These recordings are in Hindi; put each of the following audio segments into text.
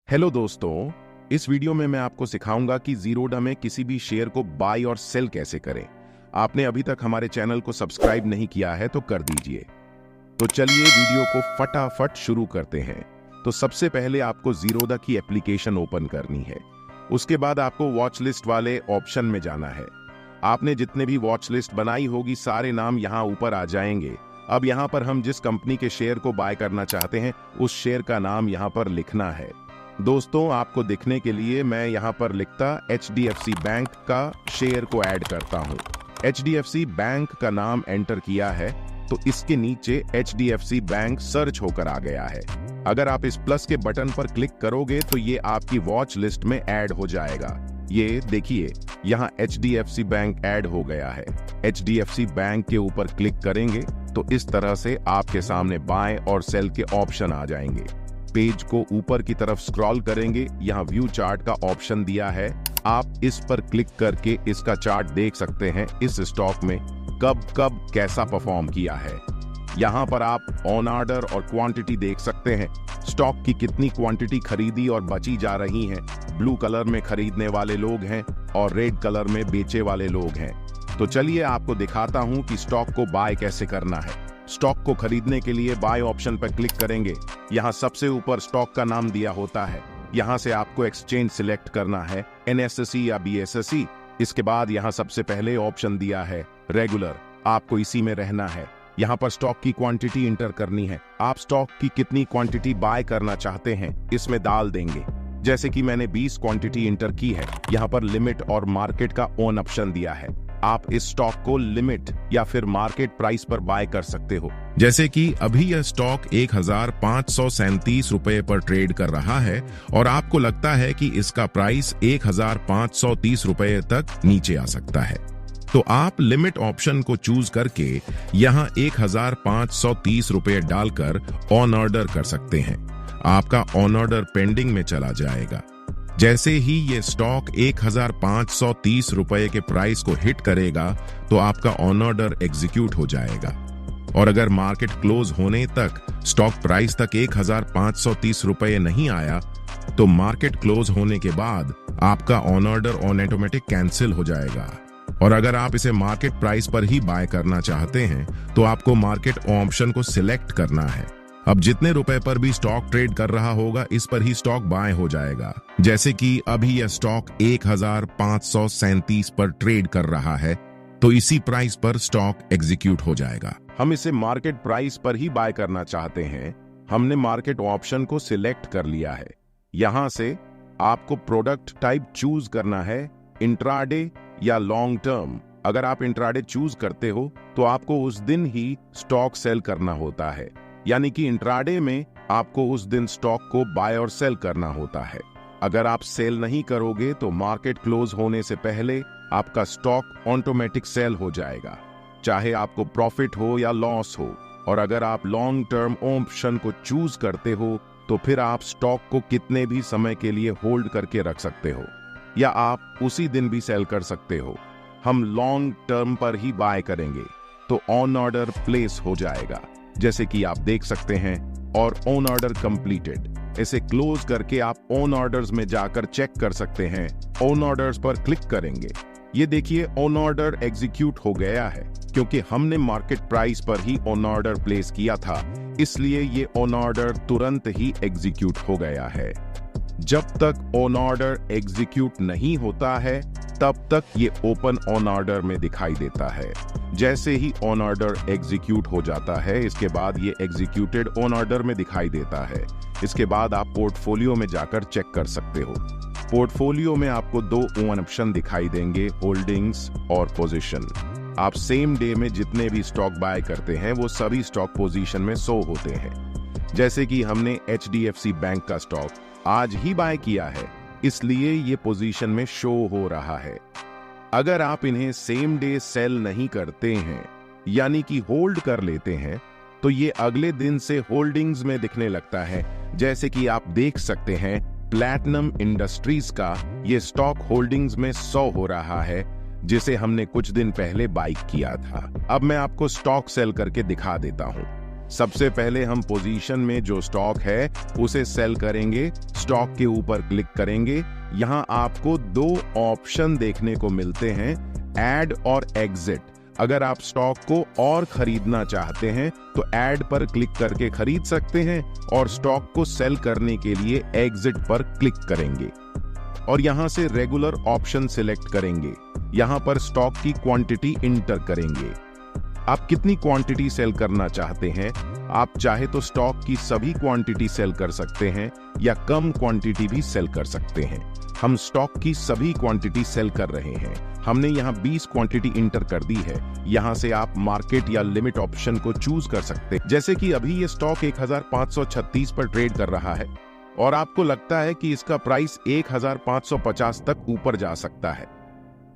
हेलो दोस्तों, इस वीडियो में मैं आपको सिखाऊंगा कि ज़ीरोधा में किसी भी शेयर को बाय और सेल कैसे करें। आपने अभी तक हमारे चैनल को सब्सक्राइब नहीं किया है तो कर दीजिए। तो चलिए वीडियो को फटाफट शुरू करते हैं। तो सबसे पहले आपको ज़ीरोधा की एप्लीकेशन ओपन करनी है। उसके बाद आपको वॉच लिस्ट वाले ऑप्शन में जाना है। आपने जितने भी वॉच लिस्ट बनाई होगी सारे नाम यहाँ ऊपर आ जाएंगे। अब यहाँ पर हम जिस कंपनी के शेयर को बाय करना चाहते हैं उस शेयर का नाम यहाँ पर लिखना है। दोस्तों, आपको दिखने के लिए मैं यहाँ पर लिखता HDFC बैंक का शेयर को ऐड करता हूँ। HDFC बैंक का नाम एंटर किया है तो इसके नीचे HDFC बैंक सर्च होकर आ गया है। अगर आप इस प्लस के बटन पर क्लिक करोगे तो ये आपकी वॉच लिस्ट में ऐड हो जाएगा। ये देखिए, यहाँ HDFC बैंक ऐड हो गया है। HDFC बैंक के ऊपर क्लिक करेंगे तो इस तरह से आपके सामने बाय और सेल के ऑप्शन आ जाएंगे। पेज को ऊपर की तरफ स्क्रॉल करेंगे, यहाँ व्यू चार्ट का ऑप्शन दिया है। आप इस पर क्लिक करके इसका चार्ट देख सकते हैं, इस स्टॉक में कब कब कैसा परफॉर्म किया है। यहाँ पर आप ऑन ऑर्डर और क्वांटिटी देख सकते हैं, स्टॉक की कितनी क्वांटिटी खरीदी और बची जा रही है। ब्लू कलर में खरीदने वाले लोग हैं और रेड कलर में बेचे वाले लोग हैं। तो चलिए आपको दिखाता हूँ कि स्टॉक को बाय कैसे करना है। स्टॉक को खरीदने के लिए बाय ऑप्शन पर क्लिक करेंगे। यहाँ सबसे ऊपर स्टॉक का नाम दिया होता है। यहाँ से आपको एक्सचेंज सिलेक्ट करना है, NSE या BSE। इसके बाद यहाँ सबसे पहले ऑप्शन दिया है रेगुलर, आपको इसी में रहना है। यहाँ पर स्टॉक की क्वांटिटी इंटर करनी है। आप स्टॉक की कितनी क्वांटिटी बाय करना चाहते हैं इसमें डाल देंगे। जैसे कि मैंने 20 क्वांटिटी इंटर की है। यहाँ पर लिमिट और मार्केट का ऑन ऑप्शन दिया है। आप इस स्टॉक को लिमिट या फिर मार्केट प्राइस पर बाय कर सकते हो। जैसे कि अभी यह स्टॉक 1537 रुपए पर ट्रेड कर रहा है और आपको लगता है कि इसका प्राइस 1530 रुपए तक नीचे आ सकता है, तो आप लिमिट ऑप्शन को चूज करके यहाँ 1530 रुपए डालकर ऑन ऑर्डर कर सकते हैं। आपका ऑन ऑर्डर पेंडिंग में चला जाएगा। जैसे ही ये स्टॉक 1530 रुपए के प्राइस को हिट करेगा तो आपका ऑन ऑर्डर एग्जीक्यूट हो जाएगा। और अगर मार्केट क्लोज होने तक स्टॉक प्राइस तक 1530 रुपए नहीं आया तो मार्केट क्लोज होने के बाद आपका ऑन ऑर्डर ऑटोमेटिक कैंसिल हो जाएगा। और अगर आप इसे मार्केट प्राइस पर ही बाय करना चाहते हैं तो आपको मार्केट ऑप्शन को सिलेक्ट करना है। अब जितने रुपए पर भी स्टॉक ट्रेड कर रहा होगा इस पर ही स्टॉक बाय हो जाएगा। जैसे कि अभी यह स्टॉक 1537 पर ट्रेड कर रहा है तो इसी प्राइस पर स्टॉक एग्जीक्यूट हो जाएगा। हम इसे मार्केट प्राइस पर ही बाय करना चाहते हैं। हमने मार्केट ऑप्शन को सिलेक्ट कर लिया है। यहां से आपको प्रोडक्ट टाइप चूज करना है, इंट्राडे या लॉन्ग टर्म। अगर आप इंट्राडे चूज करते हो तो आपको उस दिन ही स्टॉक सेल करना होता है, यानी कि इंट्राडे में आपको उस दिन स्टॉक को बाय और सेल करना होता है। अगर आप सेल नहीं करोगे तो मार्केट क्लोज होने से पहले आपका स्टॉक ऑटोमेटिक सेल हो जाएगा, चाहे आपको प्रॉफिट हो या लॉस हो। और अगर आप लॉन्ग टर्म ऑप्शन को चूज करते हो तो फिर आप स्टॉक को कितने भी समय के लिए होल्ड करके रख सकते हो या आप उसी दिन भी सेल कर सकते हो। हम लॉन्ग टर्म पर ही बाय करेंगे तो ऑन ऑर्डर प्लेस हो जाएगा, जैसे कि आप देख सकते हैं, और ऑन ऑर्डर कंप्लीटेड। इसे क्लोज करके आप ऑन ऑर्डर्स में जाकर चेक कर सकते हैं। ऑन ऑर्डर्स पर क्लिक करेंगे, ये देखिए ऑन ऑर्डर एग्जीक्यूट हो गया है क्योंकि हमने मार्केट प्राइस पर ही ऑन ऑर्डर प्लेस किया था, इसलिए ये ऑन ऑर्डर तुरंत ही एग्जीक्यूट हो गया है। जब तक ऑन ऑर्डर एग्जीक्यूट नहीं होता है तब तक ये ओपन ऑन ऑर्डर में दिखाई देता है। जैसे ही ऑन ऑर्डर एग्जीक्यूट हो जाता है इसके बाद ये एग्जीक्यूटेड ऑन ऑर्डर में दिखाई देता है। इसके बाद आप पोर्टफोलियो में जाकर चेक कर सकते हो। पोर्टफोलियो में आपको दो ऑप्शन दिखाई देंगे, होल्डिंग्स और पोजीशन। आप सेम डे में जितने भी स्टॉक बाय करते हैं वो सभी स्टॉक पोजीशन में शो होते हैं। जैसे कि हमने HDFC बैंक का स्टॉक आज ही बाय किया है, इसलिए ये पोजीशन में शो हो रहा है। अगर आप इन्हें सेम डे सेल नहीं करते हैं यानी कि होल्ड कर लेते हैं तो ये अगले दिन से होल्डिंग्स में दिखने लगता है। जैसे कि आप देख सकते हैं प्लैटिनम इंडस्ट्रीज का ये स्टॉक होल्डिंग्स में शो हो रहा है, जिसे हमने कुछ दिन पहले बाय किया था। अब मैं आपको स्टॉक सेल करके दिखा देता हूं। सबसे पहले हम पोजीशन में जो स्टॉक है उसे सेल करेंगे। स्टॉक के ऊपर क्लिक करेंगे। यहाँ आपको दो ऑप्शन देखने को मिलते हैं, ऐड और एग्जिट। अगर आप स्टॉक को और खरीदना चाहते हैं तो ऐड पर क्लिक करके खरीद सकते हैं और स्टॉक को सेल करने के लिए एग्जिट पर क्लिक करेंगे और यहां से रेगुलर ऑप्शन सिलेक्ट करेंगे। यहां पर स्टॉक की क्वांटिटी इंटर करेंगे। आप कितनी क्वांटिटी सेल करना चाहते हैं? आप चाहे तो स्टॉक की सभी क्वांटिटी सेल कर सकते हैं या कम क्वांटिटी भी सेल कर सकते हैं। हम स्टॉक की सभी क्वांटिटी सेल कर रहे हैं। हमने यहाँ 20 क्वांटिटी इंटर कर दी है। यहाँ से आप मार्केट या लिमिट ऑप्शन को चूज कर सकते हैं। जैसे कि अभी ये स्टॉक 1536 पर ट्रेड कर रहा है और आपको लगता है कि इसका प्राइस 1550 तक ऊपर जा सकता है,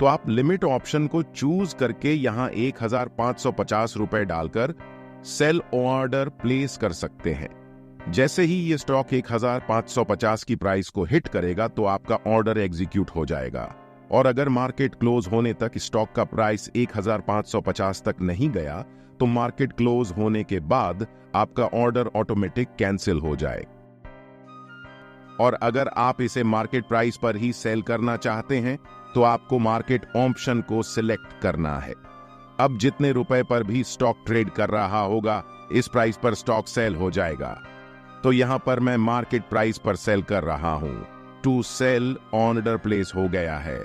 तो आप लिमिट ऑप्शन को चूज करके यहाँ 1550 रुपए डालकर सेल ऑर्डर प्लेस कर सकते हैं। जैसे ही ये स्टॉक 1550 की प्राइस को हिट करेगा तो आपका ऑर्डर एग्जीक्यूट हो जाएगा और अगर मार्केट क्लोज होने तक स्टॉक का प्राइस 1550 तक नहीं गया तो मार्केट क्लोज होने के बाद आपका ऑर्डर ऑटोमेटिक कैंसिल हो जाए। और अगर आप इसे मार्केट प्राइस पर ही सेल करना चाहते हैं तो आपको मार्केट ऑप्शन को सिलेक्ट करना है। अब जितने रुपए पर भी स्टॉक ट्रेड कर रहा होगा इस प्राइस पर स्टॉक सेल हो जाएगा। तो यहां पर मैं मार्केट प्राइस पर सेल कर रहा हूं। टू सेल ऑर्डर प्लेस हो गया है।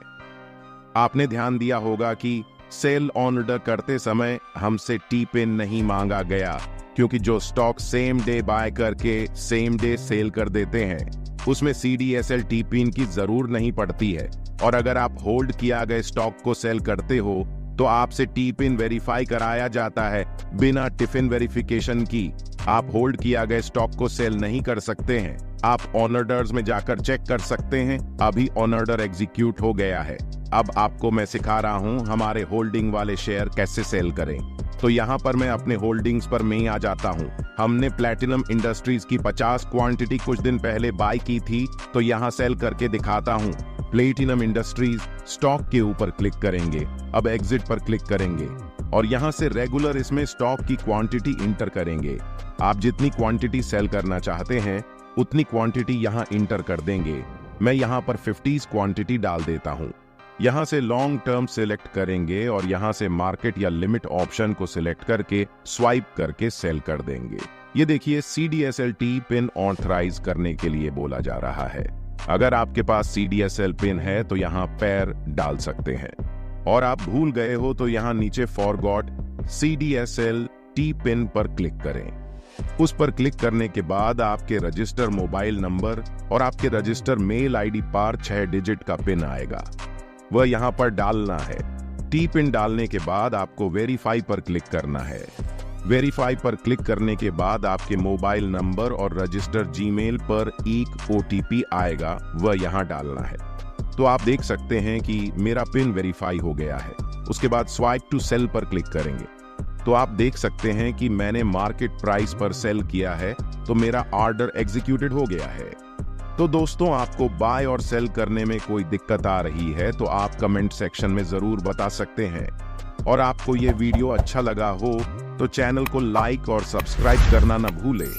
आपने ध्यान दिया होगा कि सेल ऑर्डर करते समय हमसे टी पिन नहीं मांगा गया, क्योंकि जो स्टॉक सेम डे बाय करके सेम डे सेल कर देते हैं उसमें CDSL टी पिन की जरूर नहीं पड़ती है। और अगर आप होल्ड किया गए स्टॉक को सेल करते हो तो आपसे टी पिन वेरीफाई कराया जाता है। बिना टिफिन वेरिफिकेशन की आप होल्ड किया गए स्टॉक को सेल नहीं कर सकते हैं। आप ऑर्डर्स में जाकर चेक कर सकते हैं। अभी ऑर्डर एग्जीक्यूट हो गया है। अब आपको मैं सिखा रहा हूं हमारे होल्डिंग वाले शेयर कैसे सेल करें। तो यहां पर मैं अपने होल्डिंग्स पर मैं आ जाता हूं। हमने प्लैटिनम इंडस्ट्रीज की 50 क्वांटिटी कुछ दिन पहले बाय की थी, तो यहां सेल करके दिखाता हूं। प्लैटिनम इंडस्ट्रीज स्टॉक के ऊपर क्लिक करेंगे। अब एग्जिट पर क्लिक करेंगे और यहां से रेगुलर इसमें स्टॉक की क्वांटिटी इंटर करेंगे। आप जितनी क्वांटिटी सेल करना चाहते हैं उतनी क्वांटिटी यहां इंटर कर देंगे। मैं यहां पर 50 क्वांटिटी डाल देता हूं। यहां से लॉन्ग टर्म सिलेक्ट करेंगे और यहां से मार्केट या लिमिट ऑप्शन को सिलेक्ट करके स्वाइप करके सेल कर देंगे। ये देखिए CDSL टी पिन ऑथराइज करने के लिए बोला जा रहा है। अगर आपके पास CDSL पिन है तो यहां पैर डाल सकते हैं और आप भूल गए हो तो यहां नीचे फॉरगॉट CDSL टी पिन पर क्लिक करें। उस पर क्लिक करने के बाद आपके रजिस्टर मोबाइल नंबर और आपके रजिस्टर मेल आईडी पर 6 डिजिट का पिन आएगा, वह यहां पर डालना है। टी पिन डालने के बाद आपको वेरीफाई पर क्लिक करना है। वेरीफाई पर क्लिक करने के बाद आपके मोबाइल नंबर और रजिस्टर जीमेल पर एक OTP आएगा, वह यहां डालना है। तो आप देख सकते हैं कि मेरा पिन वेरीफाई हो गया है। उसके बाद स्वाइप टू सेल पर क्लिक करेंगे तो आप देख सकते हैं कि मैंने मार्केट प्राइस पर सेल किया है, तो मेरा ऑर्डर एग्जीक्यूटेड हो गया है। तो दोस्तों, आपको बाय और सेल करने में कोई दिक्कत आ रही है तो आप कमेंट सेक्शन में जरूर बता सकते हैं। और आपको ये वीडियो अच्छा लगा हो तो चैनल को लाइक और सब्सक्राइब करना न भूलें।